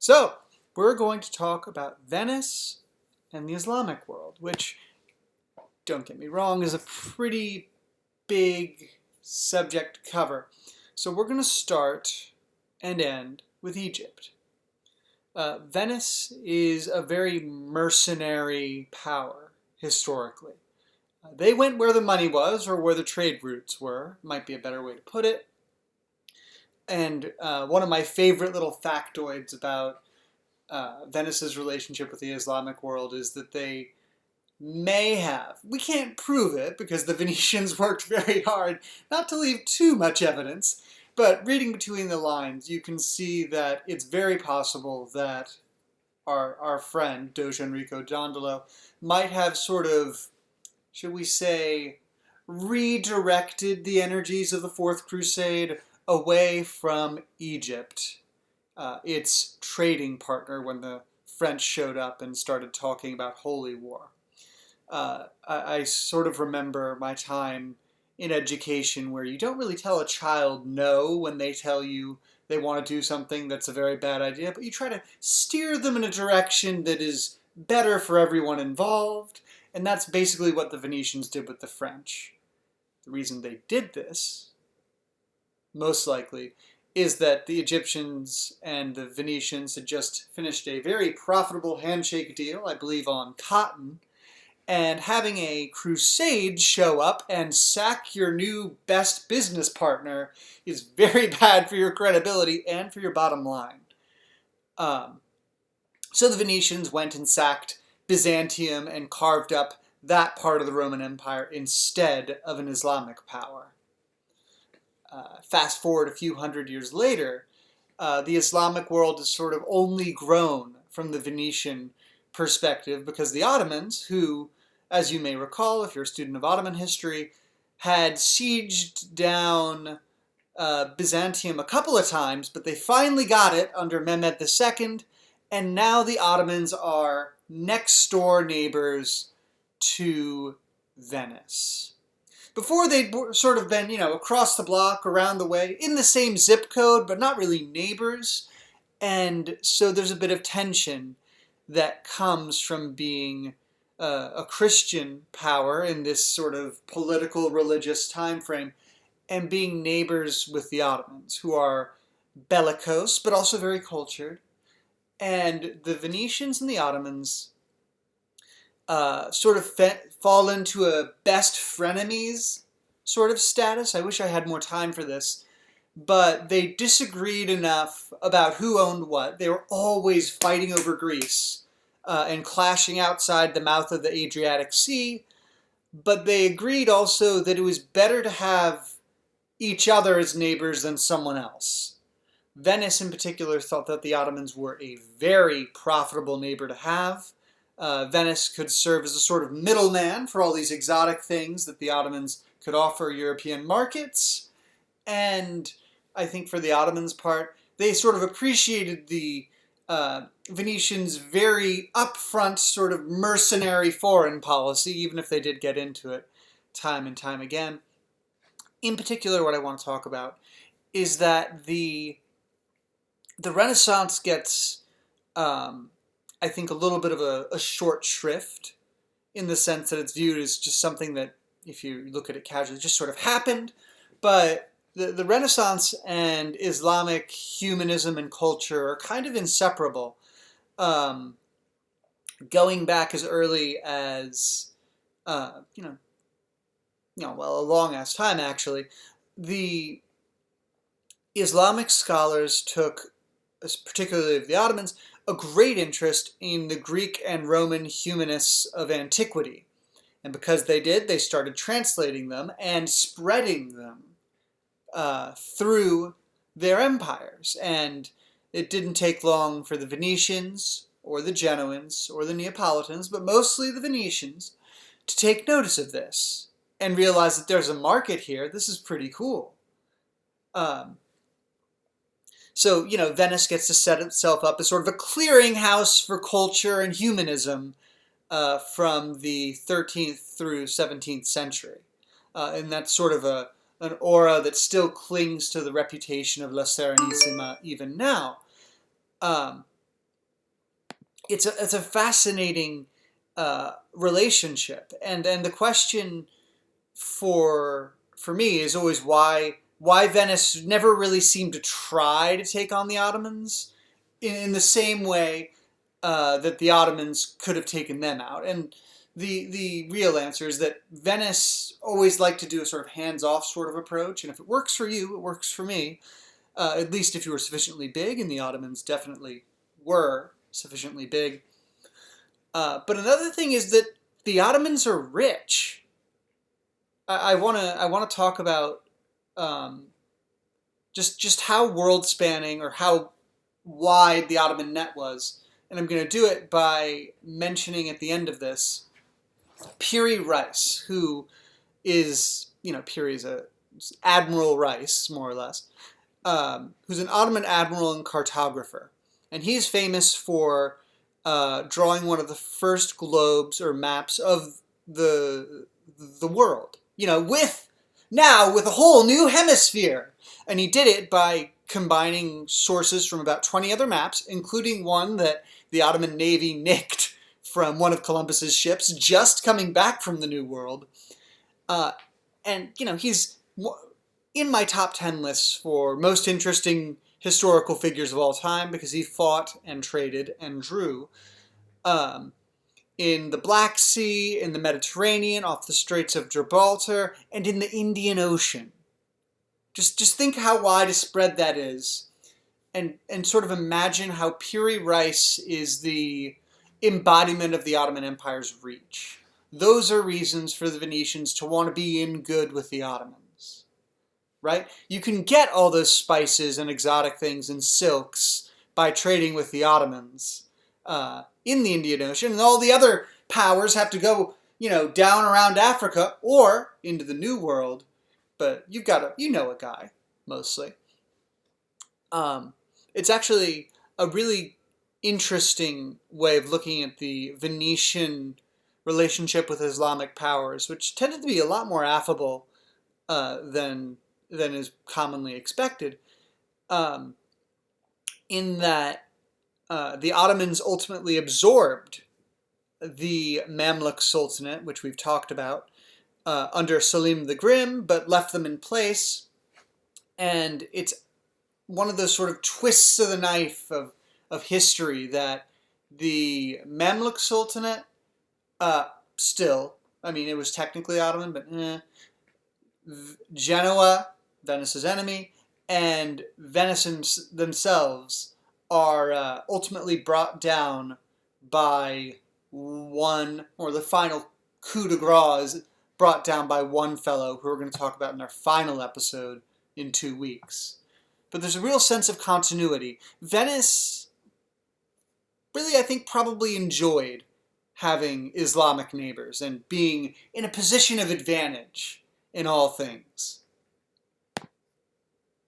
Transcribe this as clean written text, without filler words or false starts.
So, we're going to talk about Venice and the Islamic world, which, don't get me wrong, is a pretty big subject to cover. So we're going to start and end with Egypt. Venice is a very mercenary power, historically. They went where the money was, or where the trade routes were, might be a better way to put it. And one of my favorite little factoids about Venice's relationship with the Islamic world is that they may have, we can't prove it because the Venetians worked very hard not to leave too much evidence, but reading between the lines, you can see that it's very possible that our friend, Doge Enrico Dandolo, might have sort of, should we say, redirected the energies of the Fourth Crusade away from Egypt, its trading partner when the French showed up and started talking about holy war. I sort of remember my time in education where you don't really tell a child no when they tell you they want to do something that's a very bad idea, but you try to steer them in a direction that is better for everyone involved, and that's basically what the Venetians did with the French. The reason they did this, most likely, is that the Egyptians and the Venetians had just finished a very profitable handshake deal, I believe on cotton, and having a crusade show up and sack your new best business partner is very bad for your credibility and for your bottom line. So the Venetians went and sacked Byzantium and carved up that part of the Roman Empire instead of an Islamic power. Fast forward a few hundred years later, the Islamic world has sort of only grown from the Venetian perspective because the Ottomans, who, as you may recall if you're a student of Ottoman history, had sieged down Byzantium a couple of times, but they finally got it under Mehmed II, and now the Ottomans are next door neighbors to Venice. Before they'd sort of been, across the block, around the way, in the same zip code, but not really neighbors, and so there's a bit of tension that comes from being a Christian power in this sort of political, religious time frame, and being neighbors with the Ottomans, who are bellicose, but also very cultured. And the Venetians and the Ottomans sort of fall into a best frenemies sort of status. I wish I had more time for this. But they disagreed enough about who owned what. They were always fighting over Greece and clashing outside the mouth of the Adriatic Sea. But they agreed also that it was better to have each other as neighbors than someone else. Venice in particular thought that the Ottomans were a very profitable neighbor to have. Venice could serve as a sort of middleman for all these exotic things that the Ottomans could offer European markets. And I think for the Ottomans' part, they sort of appreciated the Venetians' very upfront sort of mercenary foreign policy, even if they did get into it time and time again. In particular, what I want to talk about is that the Renaissance gets, I think, a little bit of a short shrift in the sense that it's viewed as just something that, if you look at it casually, just sort of happened. But the Renaissance and Islamic humanism and culture are kind of inseparable. Going back as early as, a long-ass time, actually, the Islamic scholars took, particularly of the Ottomans, a great interest in the Greek and Roman humanists of antiquity. And because they did, they started translating them and spreading them through their empires. And it didn't take long for the Venetians, or the Genoans, or the Neapolitans, but mostly the Venetians, to take notice of this and realize that there's a market here. This is pretty cool. So, Venice gets to set itself up as sort of a clearinghouse for culture and humanism from the 13th through 17th century. And that's sort of an aura that still clings to the reputation of La Serenissima even now. it's a fascinating relationship, and the question for me is always why Venice never really seemed to try to take on the Ottomans in the same way that the Ottomans could have taken them out. And the real answer is that Venice always liked to do a sort of hands-off sort of approach, and if it works for you, it works for me. At least if you were sufficiently big, and the Ottomans definitely were sufficiently big. But another thing is that the Ottomans are rich. I wanna talk about just how world spanning or how wide the Ottoman net was, and I'm going to do it by mentioning at the end of this Piri Reiss, who is, Piri is a Admiral Reiss, more or less, who's an Ottoman admiral and cartographer, and he's famous for drawing one of the first globes or maps of the world. With a whole new hemisphere. And he did it by combining sources from about 20 other maps, including one that the Ottoman Navy nicked from one of Columbus's ships just coming back from the New World. And he's in my top 10 lists for most interesting historical figures of all time because he fought and traded and drew in the Black Sea, in the Mediterranean, off the Straits of Gibraltar, and in the Indian Ocean. Just think how wide a spread that is, and sort of imagine how Piri Reiss is the embodiment of the Ottoman Empire's reach. Those are reasons for the Venetians to want to be in good with the Ottomans, right? You can get all those spices and exotic things and silks by trading with the Ottomans in the Indian Ocean, and all the other powers have to go, down around Africa or into the New World. But you've got a guy, mostly. It's actually a really interesting way of looking at the Venetian relationship with Islamic powers, which tended to be a lot more affable than is commonly expected, in that the Ottomans ultimately absorbed the Mamluk Sultanate, which we've talked about, under Selim the Grim, but left them in place. And it's one of those sort of twists of the knife of history that the Mamluk Sultanate it was technically Ottoman, but Genoa, Venice's enemy, and Venetians themselves are ultimately brought down by the final coup de grace is brought down by one fellow who we're going to talk about in our final episode in 2 weeks. But there's a real sense of continuity. Venice really, I think, probably enjoyed having Islamic neighbors and being in a position of advantage in all things.